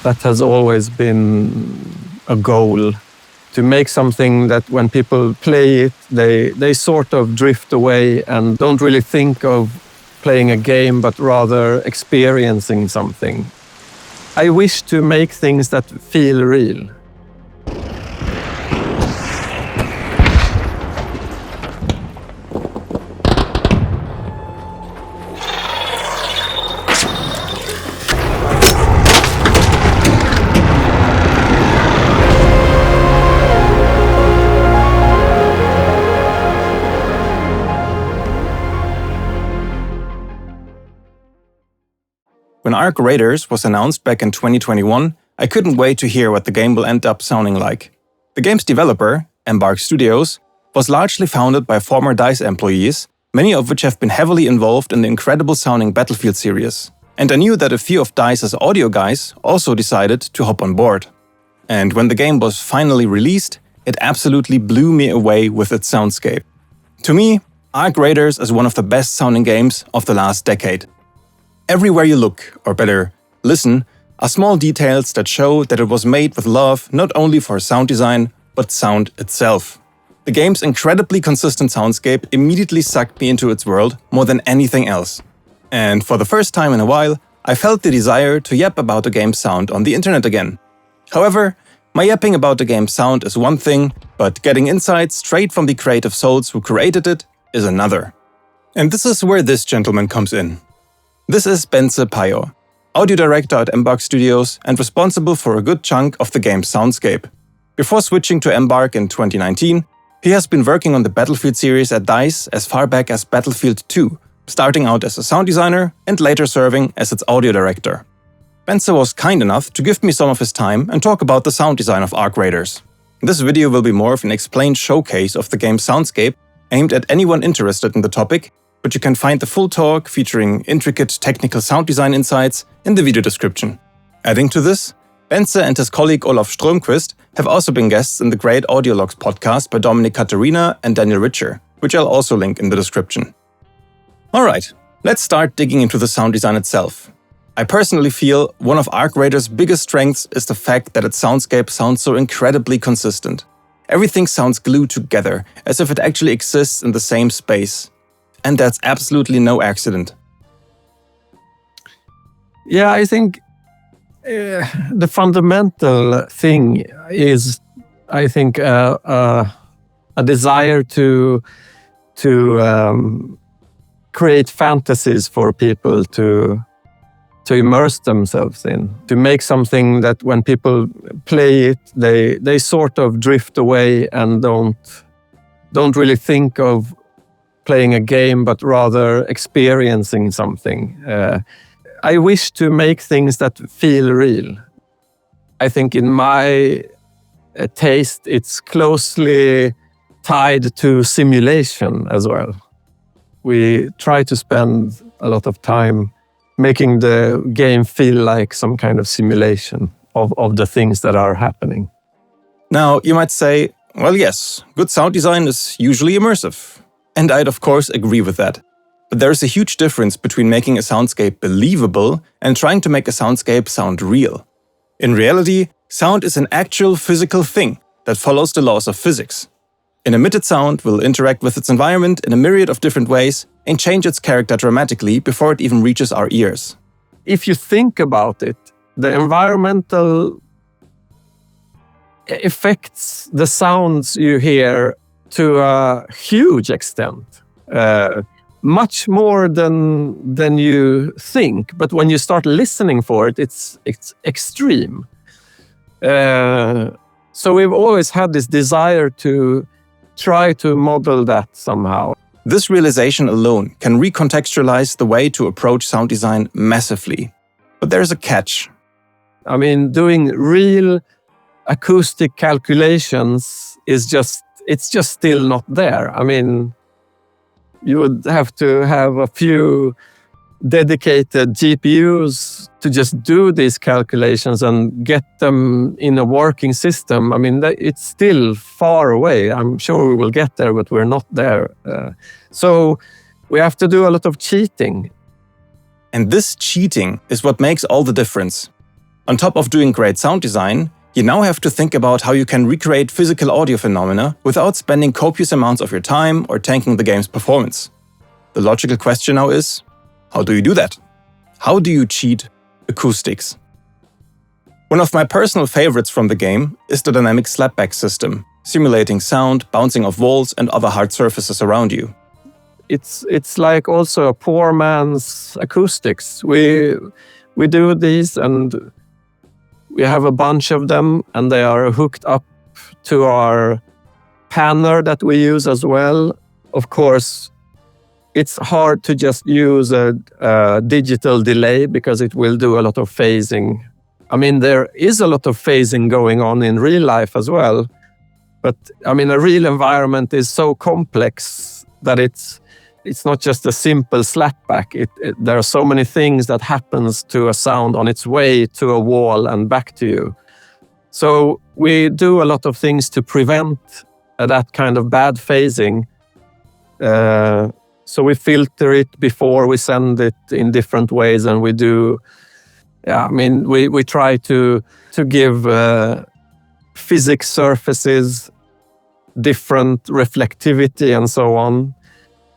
That has always been a goal, to make something that when people play it, they sort of drift away and don't really think of playing a game, but rather experiencing something. I wish to make things that feel real. When Arc Raiders was announced back in 2021, I couldn't wait to hear what the game will end up sounding like. The game's developer, Embark Studios, was largely founded by former DICE employees, many of which have been heavily involved in the incredible sounding Battlefield series. And I knew that a few of DICE's audio guys also decided to hop on board. And when the game was finally released, it absolutely blew me away with its soundscape. To me, Arc Raiders is one of the best sounding games of the last decade. Everywhere you look, or better, listen, are small details that show that it was made with love not only for sound design, but sound itself. The game's incredibly consistent soundscape immediately sucked me into its world more than anything else. And for the first time in a while, I felt the desire to yap about the game's sound on the internet again. However, my yapping about the game's sound is one thing, but getting insights straight from the creative souls who created it is another. And this is where this gentleman comes in. This is Bence Pajor, audio director at Embark Studios and responsible for a good chunk of the game's soundscape. Before switching to Embark in 2019, he has been working on the Battlefield series at DICE as far back as Battlefield 2, starting out as a sound designer and later serving as its audio director. Bence was kind enough to give me some of his time and talk about the sound design of Arc Raiders. This video will be more of an explained showcase of the game's soundscape aimed at anyone interested in the topic, but you can find the full talk featuring intricate technical sound design insights in the video description. Adding to this, Bence and his colleague Olof Strömqvist have also been guests in the great Audiologs podcast by Dominic Katarina and Daniel Richer, which I'll also link in the description. Alright, let's start digging into the sound design itself. I personally feel one of Arc Raiders' biggest strengths is the fact that its soundscape sounds so incredibly consistent. Everything sounds glued together, as if it actually exists in the same space. And that's absolutely no accident. Yeah, I think the fundamental thing is, I think, a desire to create fantasies for people to immerse themselves in, to make something that when people play it, they sort of drift away and don't really think of playing a game, but rather experiencing something. I wish to make things that feel real. I think in my taste, it's closely tied to simulation as well. We try to spend a lot of time making the game feel like some kind of simulation of the things that are happening. Now, you might say, well, yes, good sound design is usually immersive. And I'd of course agree with that. But there is a huge difference between making a soundscape believable and trying to make a soundscape sound real. In reality, sound is an actual physical thing that follows the laws of physics. An emitted sound will interact with its environment in a myriad of different ways and change its character dramatically before it even reaches our ears. If you think about it, the environmental affects the sounds you hear to a huge extent, much more than you think. But when you start listening for it, it's extreme. So we've always had this desire to try to model that somehow. This realization alone can recontextualize the way to approach sound design massively. But there's a catch. I mean, doing real acoustic calculations it's just still not there. I mean, you would have to have a few dedicated GPUs to just do these calculations and get them in a working system. I mean, it's still far away. I'm sure we will get there, but we're not there. So we have to do a lot of cheating. And this cheating is what makes all the difference. On top of doing great sound design, you now have to think about how you can recreate physical audio phenomena without spending copious amounts of your time or tanking the game's performance. The logical question now is, how do you do that? How do you cheat acoustics? One of my personal favorites from the game is the dynamic slapback system, simulating sound, bouncing off walls and other hard surfaces around you. It's like also a poor man's acoustics. We do these and we have a bunch of them and they are hooked up to our panner that we use as well. Of course, it's hard to just use a digital delay because it will do a lot of phasing. I mean, there is a lot of phasing going on in real life as well. But I mean, a real environment is so complex that it's not just a simple slapback. There are so many things that happens to a sound on its way to a wall and back to you. So we do a lot of things to prevent that kind of bad phasing. So we filter it before we send it in different ways, and we do. Yeah, I mean, we try to give physics surfaces different reflectivity and so on.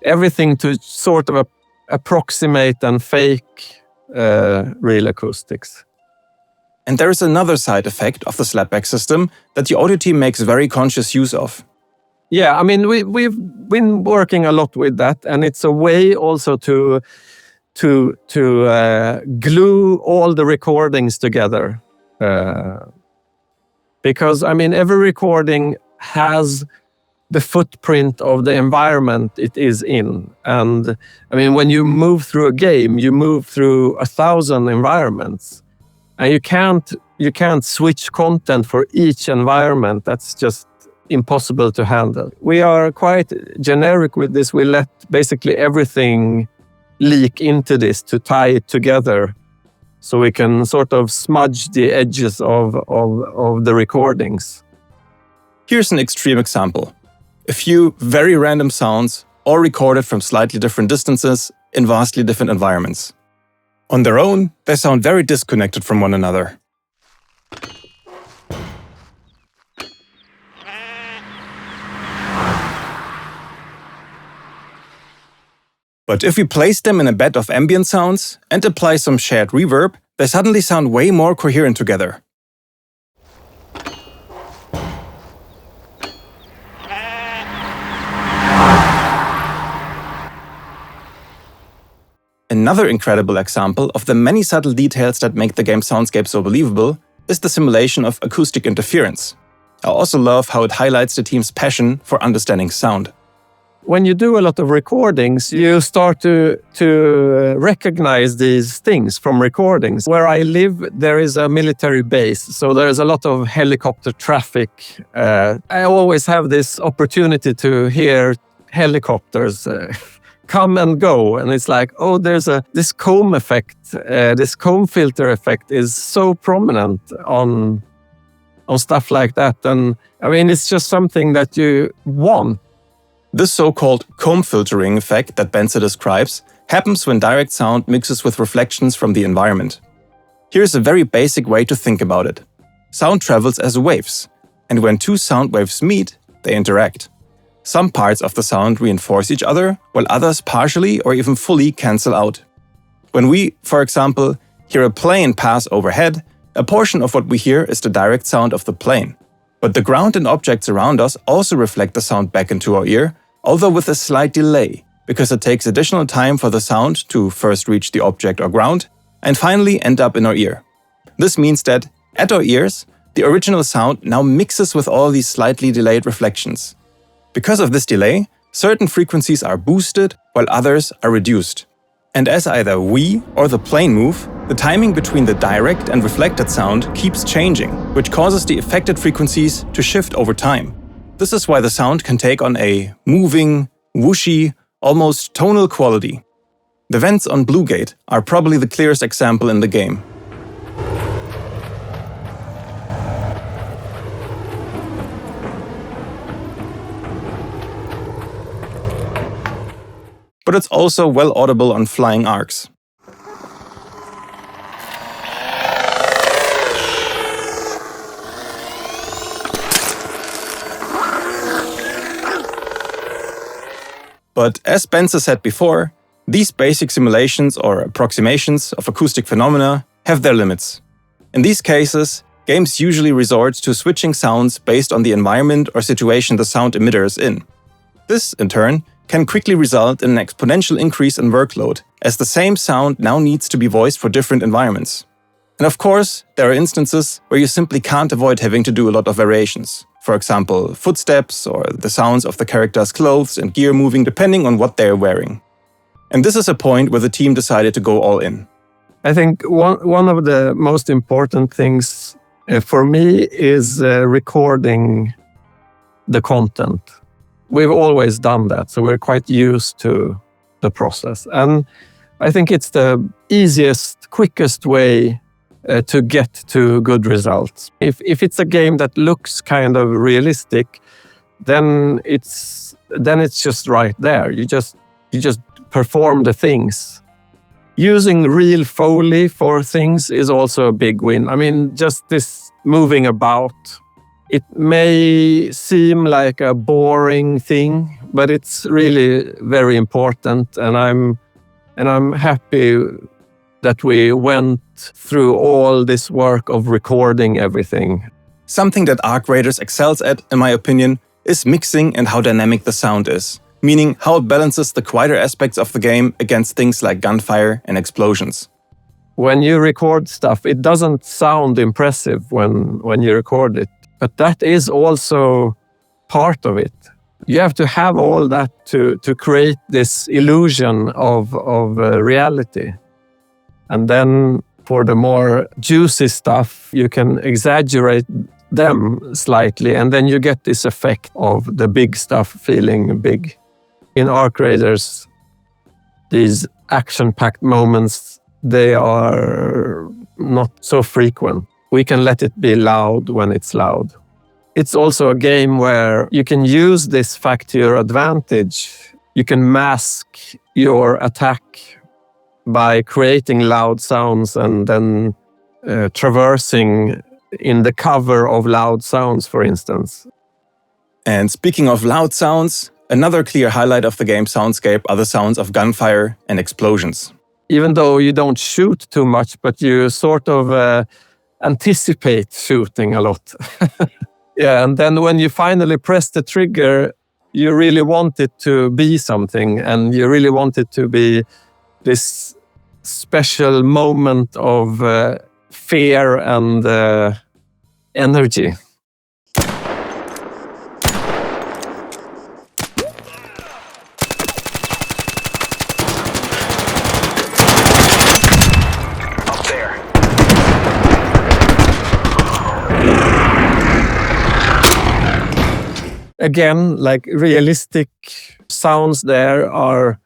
Everything to sort of approximate and fake real acoustics. And there is another side effect of the slapback system that the audio team makes very conscious use of. Yeah, I mean, we've been working a lot with that, and it's a way also to glue all the recordings together. Because, I mean, every recording has the footprint of the environment it is in. And, I mean, when you move through a game, you move through 1,000 environments. And you can't switch content for each environment. That's just impossible to handle. We are quite generic with this. We let basically everything leak into this to tie it together, so we can sort of smudge the edges of the recordings. Here's an extreme example. A few very random sounds, all recorded from slightly different distances in vastly different environments. On their own, they sound very disconnected from one another. But if we place them in a bed of ambient sounds and apply some shared reverb, they suddenly sound way more coherent together. Another incredible example of the many subtle details that make the game soundscape so believable is the simulation of acoustic interference. I also love how it highlights the team's passion for understanding sound. When you do a lot of recordings, you start to recognize these things from recordings. Where I live, there is a military base, so there's a lot of helicopter traffic. I always have this opportunity to hear helicopters come and go, and it's like, oh, there's this comb effect, this comb filter effect is so prominent on stuff like that. And I mean, it's just something that you want. This so-called comb filtering effect that Bence describes happens when direct sound mixes with reflections from the environment. Here's a very basic way to think about it. Sound travels as waves, and when two sound waves meet, they interact. Some parts of the sound reinforce each other, while others partially or even fully cancel out. When we, for example, hear a plane pass overhead, a portion of what we hear is the direct sound of the plane. But the ground and objects around us also reflect the sound back into our ear, although with a slight delay, because it takes additional time for the sound to first reach the object or ground, and finally end up in our ear. This means that, at our ears, the original sound now mixes with all these slightly delayed reflections. Because of this delay, certain frequencies are boosted, while others are reduced. And as either we or the plane move, the timing between the direct and reflected sound keeps changing, which causes the affected frequencies to shift over time. This is why the sound can take on a moving, whooshy, almost tonal quality. The vents on Blue Gate are probably the clearest example in the game. But it's also well audible on flying arcs. But as Bence said before, these basic simulations or approximations of acoustic phenomena have their limits. In these cases, games usually resort to switching sounds based on the environment or situation the sound emitter is in. This, in turn, can quickly result in an exponential increase in workload, as the same sound now needs to be voiced for different environments. And of course, there are instances where you simply can't avoid having to do a lot of variations. For example, footsteps or the sounds of the character's clothes and gear moving depending on what they're wearing. And this is a point where the team decided to go all in. I think one of the most important things for me is recording the content. We've always done that, so we're quite used to the process. And I think it's the easiest, quickest way to get to good results. If it's a game that looks kind of realistic, then it's just right there. You just perform the things. Using real Foley for things is also a big win. I mean, just this moving about. It may seem like a boring thing, but it's really very important, and I'm happy that we went through all this work of recording everything. Something that Arc Raiders excels at, in my opinion, is mixing and how dynamic the sound is, meaning how it balances the quieter aspects of the game against things like gunfire and explosions. When you record stuff, it doesn't sound impressive when you record it. But that is also part of it. You have to have all that to create this illusion of reality. And then for the more juicy stuff, you can exaggerate them slightly, and then you get this effect of the big stuff feeling big. In Arc Raiders, these action-packed moments, they are not so frequent. We can let it be loud when it's loud. It's also a game where you can use this fact to your advantage. You can mask your attack by creating loud sounds and then traversing in the cover of loud sounds, for instance. And speaking of loud sounds, another clear highlight of the game's soundscape are the sounds of gunfire and explosions. Even though you don't shoot too much, but you sort of anticipate shooting a lot. Yeah, and then when you finally press the trigger, you really want it to be something, and you really want it to be this special moment of fear and energy. Again, like realistic sounds there are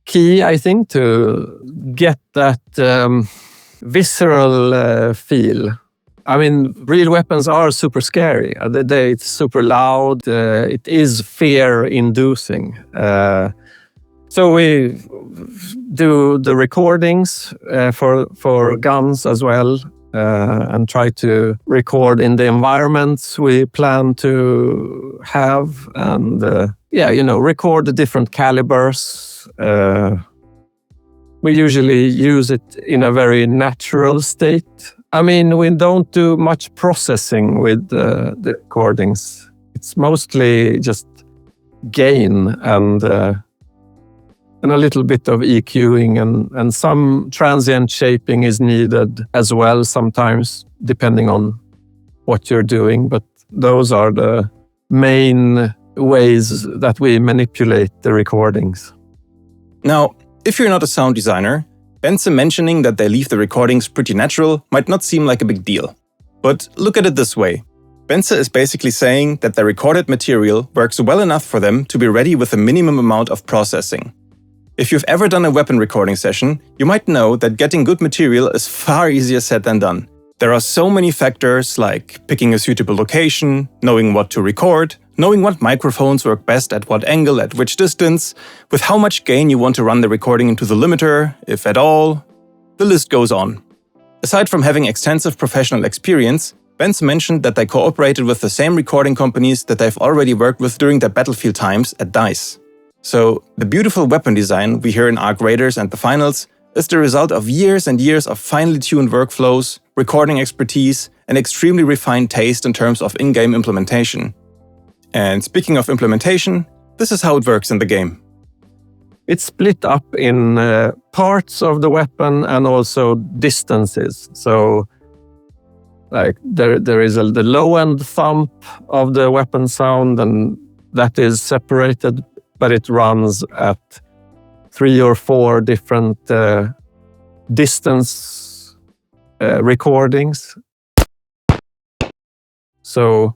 key, I think, to get that visceral feel. I mean, real weapons are super scary. It's super loud. It is fear-inducing. So we do the recordings for guns as well. And try to record in the environments we plan to have, and record the different calibers. We usually use it in a very natural state. I mean, we don't do much processing with the recordings. It's mostly just gain and a little bit of EQing and some transient shaping is needed as well sometimes, depending on what you're doing. But those are the main ways that we manipulate the recordings. Now, if you're not a sound designer, Bence mentioning that they leave the recordings pretty natural might not seem like a big deal. But look at it this way. Bence is basically saying that the recorded material works well enough for them to be ready with a minimum amount of processing. If you've ever done a weapon recording session, you might know that getting good material is far easier said than done. There are so many factors like picking a suitable location, knowing what to record, knowing what microphones work best at what angle, at which distance, with how much gain you want to run the recording into the limiter, if at all. The list goes on. Aside from having extensive professional experience, Bence mentioned that they cooperated with the same recording companies that they've already worked with during their Battlefield times at DICE. So, the beautiful weapon design we hear in Arc Raiders and the finals is the result of years and years of finely tuned workflows, recording expertise, and extremely refined taste in terms of in-game implementation. And speaking of implementation, this is how it works in the game. It's split up in parts of the weapon and also distances. So, like there is the low-end thump of the weapon sound, and that is separated, but it runs at 3 or 4 different distance recordings. So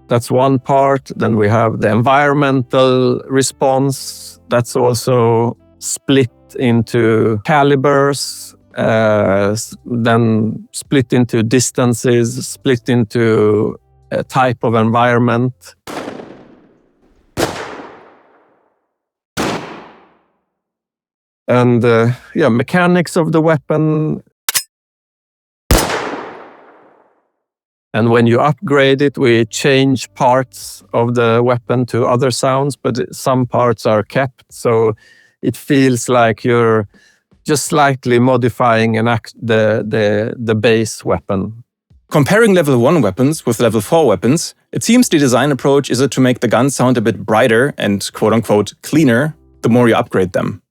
that's one part. Then we have the environmental response. That's also split into calibers, then split into distances, split into a type of environment. And mechanics of the weapon. And when you upgrade it, we change parts of the weapon to other sounds, but some parts are kept. So it feels like you're just slightly modifying the base weapon. Comparing level 1 weapons with level 4 weapons, it seems the design approach is to make the guns sound a bit brighter and quote-unquote cleaner the more you upgrade them.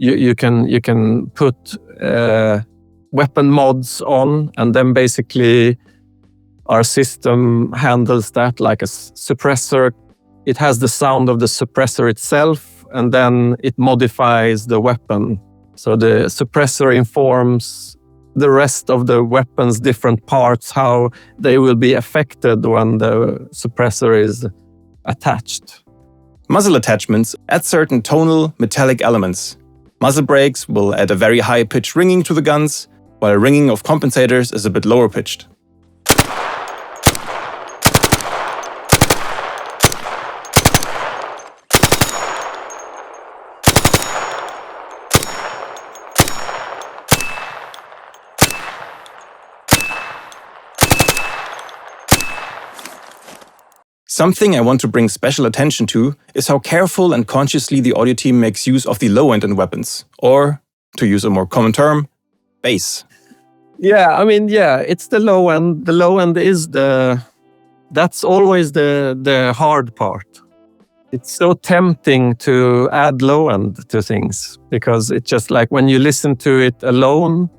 You can put weapon mods on, and then basically our system handles that like a suppressor. It has the sound of the suppressor itself, and then it modifies the weapon. So the suppressor informs the rest of the weapon's different parts, how they will be affected when the suppressor is attached. Muzzle attachments add certain tonal, metallic elements. Muzzle brakes will add a very high-pitched ringing to the guns, while ringing of compensators is a bit lower-pitched. Something I want to bring special attention to is how careful and consciously the audio team makes use of the low end in weapons, or, to use a more common term, bass. It's the low end. The low end is that's always the hard part. It's so tempting to add low end to things, because it's just like when you listen to it alone,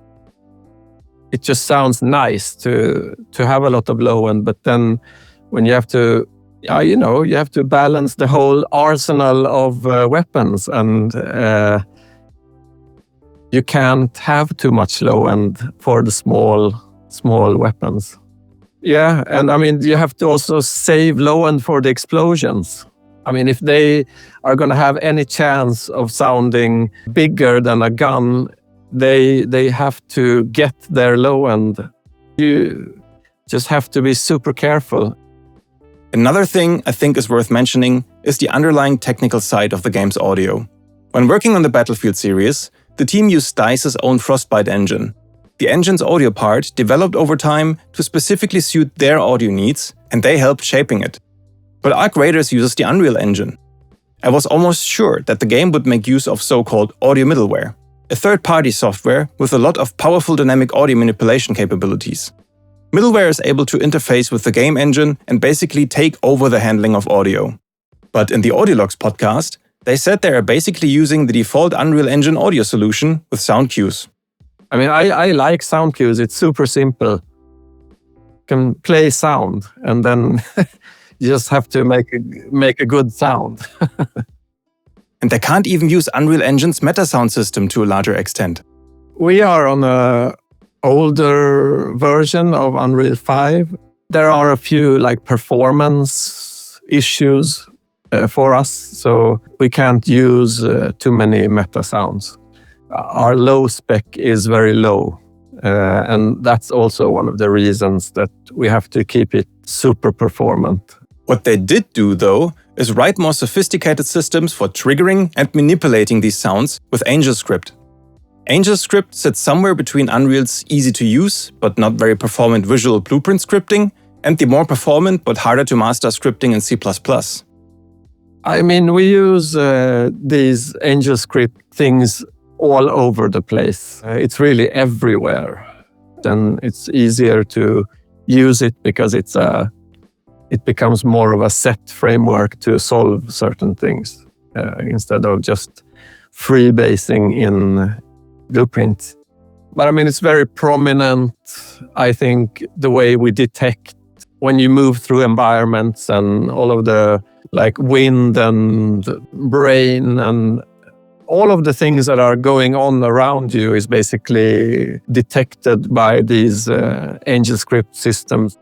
it just sounds nice to have a lot of low end, but then when you have to you have to balance the whole arsenal of weapons, and you can't have too much low end for the small weapons. Yeah, and you have to also save low end for the explosions. If they are going to have any chance of sounding bigger than a gun, they have to get their low end. You just have to be super careful. Another thing I think is worth mentioning is the underlying technical side of the game's audio. When working on the Battlefield series, the team used DICE's own Frostbite engine. The engine's audio part developed over time to specifically suit their audio needs, and they helped shaping it. But Arc Raiders uses the Unreal Engine. I was almost sure that the game would make use of so-called audio middleware, a third-party software with a lot of powerful dynamic audio manipulation capabilities. Middleware is able to interface with the game engine and basically take over the handling of audio. But in the Audiologs podcast, they said they are basically using the default Unreal Engine audio solution with sound cues. I like sound cues. It's super simple. You can play sound, and then you just have to make a good sound. And they can't even use Unreal Engine's meta sound system to a larger extent. We are on a older version of Unreal 5. There are a few performance issues for us, so we can't use too many meta sounds. Our low spec is very low, and that's also one of the reasons that we have to keep it super performant. What they did do, though, is write more sophisticated systems for triggering and manipulating these sounds with AngelScript. AngelScript sits somewhere between Unreal's easy-to-use but not very performant visual blueprint scripting and the more performant but harder-to-master scripting in C++. I mean, we use these AngelScript things all over the place. It's really everywhere. And it's easier to use it because it becomes more of a set framework to solve certain things instead of just freebasing in Blueprint. But I mean, it's very prominent, I think, the way we detect when you move through environments and all of the like wind and brain and all of the things that are going on around you is basically detected by these AngelScript systems.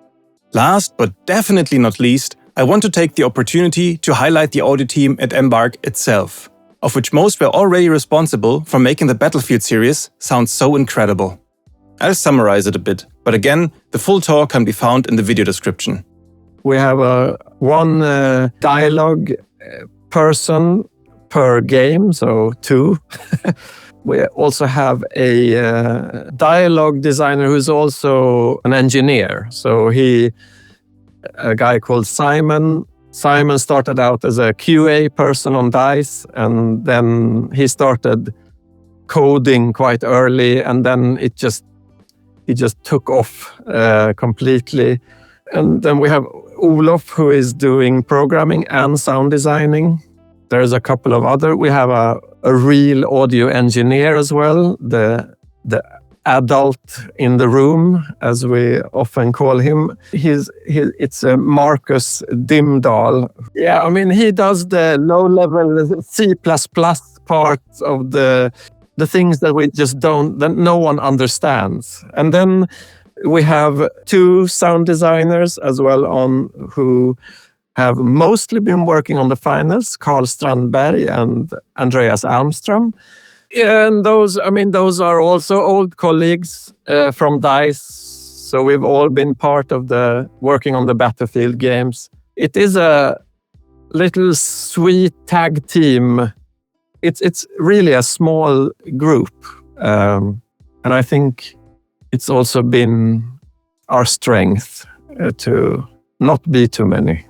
Last but definitely not least, I want to take the opportunity to highlight the audio team at Embark itself, of which most were already responsible for making the Battlefield series sound so incredible. I'll summarize it a bit, but again, the full talk can be found in the video description. We have one dialogue person per game, so 2. We also have a dialogue designer who's also an engineer. So a guy called Simon. Simon started out as a QA person on DICE, and then he started coding quite early, and then he just took off completely. And then we have Olof, who is doing programming and sound designing. There's a couple of other. We have a real audio engineer as well, the adult in the room, as we often call him. It's Marcus Dimdahl. Yeah, I mean, he does the low-level C++ parts of the things that we just that no one understands. And then we have 2 sound designers as well who have mostly been working on the finals, Carl Strandberg and Andreas Almström. And those are also old colleagues from DICE. So we've all been part of working on the Battlefield games. It is a little sweet tag team. It's really a small group. And I think it's also been our strength to not be too many.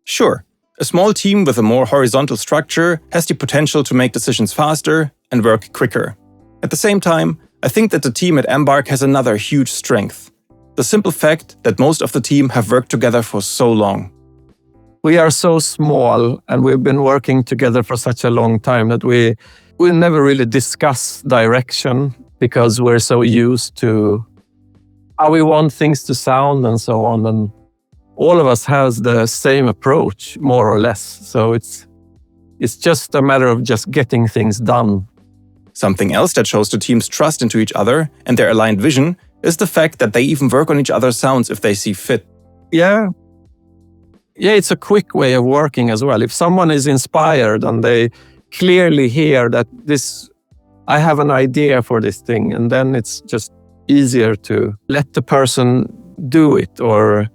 Sure, a small team with a more horizontal structure has the potential to make decisions faster and work quicker. At the same time, I think that the team at Embark has another huge strength: the simple fact that most of the team have worked together for so long. We are so small and we've been working together for such a long time that we never really discuss direction because we're so used to how we want things to sound and so on. And all of us has the same approach, more or less. So it's just a matter of just getting things done. Something else that shows the team's trust into each other and their aligned vision is the fact that they even work on each other's sounds if they see fit. Yeah, it's a quick way of working as well. If someone is inspired and they clearly hear that I have an idea for this thing, and then it's just easier to let the person do it or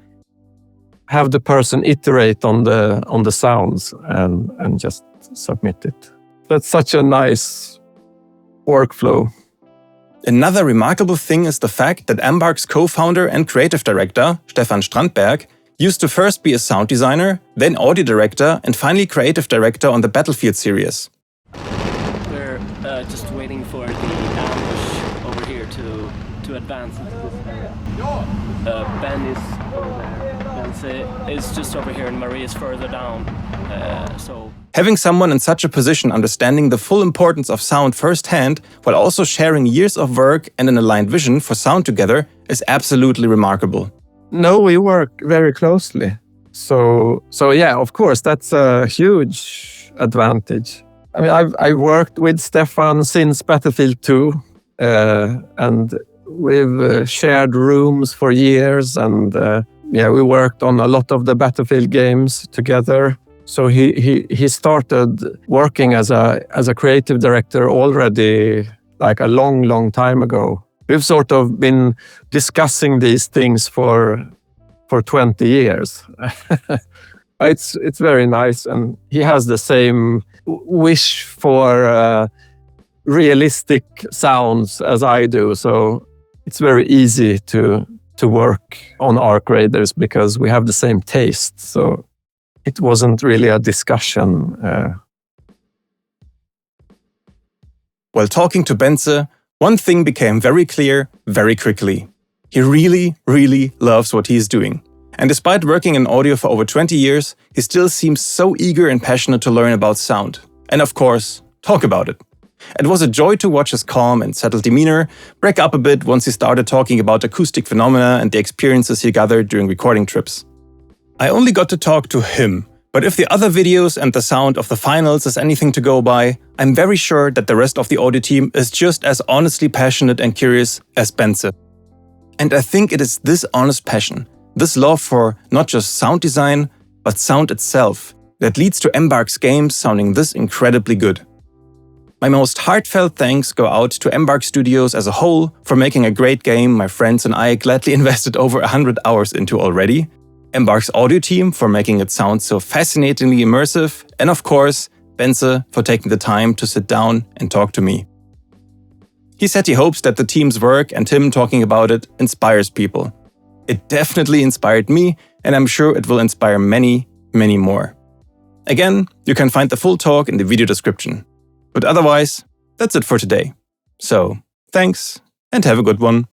have the person iterate on the sounds and just submit it. That's such a nice workflow. Another remarkable thing is the fact that Embark's co-founder and creative director, Stefan Strandberg, used to first be a sound designer, then audio director, and finally creative director on the Battlefield series. We're just waiting for the ambush over here to advance into this area. Ben is over there. Bence is just over here, and Marie is further down. Having someone in such a position understanding the full importance of sound firsthand, while also sharing years of work and an aligned vision for sound together, is absolutely remarkable. No, we work very closely. So yeah, of course, that's a huge advantage. I mean, I've worked with Stefan since Battlefield 2, and we've shared rooms for years, and we worked on a lot of the Battlefield games together. So he started working as a creative director already like a long time ago. We've sort of been discussing these things for for 20 years. It's very nice, and he has the same wish for realistic sounds as I do. So it's very easy to work on Arc Raiders because we have the same taste. So it wasn't really a discussion. While talking to Bence, one thing became very clear very quickly. He really, really loves what he's doing. And despite working in audio for over 20 years, he still seems so eager and passionate to learn about sound. And of course, talk about it. It was a joy to watch his calm and settled demeanor break up a bit once he started talking about acoustic phenomena and the experiences he gathered during recording trips. I only got to talk to him, but if the other videos and the sound of the finals is anything to go by, I'm very sure that the rest of the audio team is just as honestly passionate and curious as Bence. And I think it is this honest passion, this love for not just sound design, but sound itself, that leads to Embark's games sounding this incredibly good. My most heartfelt thanks go out to Embark Studios as a whole for making a great game my friends and I gladly invested over 100 hours into already, Embark's audio team for making it sound so fascinatingly immersive, and of course, Bence for taking the time to sit down and talk to me. He said he hopes that the team's work and him talking about it inspires people. It definitely inspired me, and I'm sure it will inspire many, many more. Again, you can find the full talk in the video description. But otherwise, that's it for today. So, thanks and have a good one.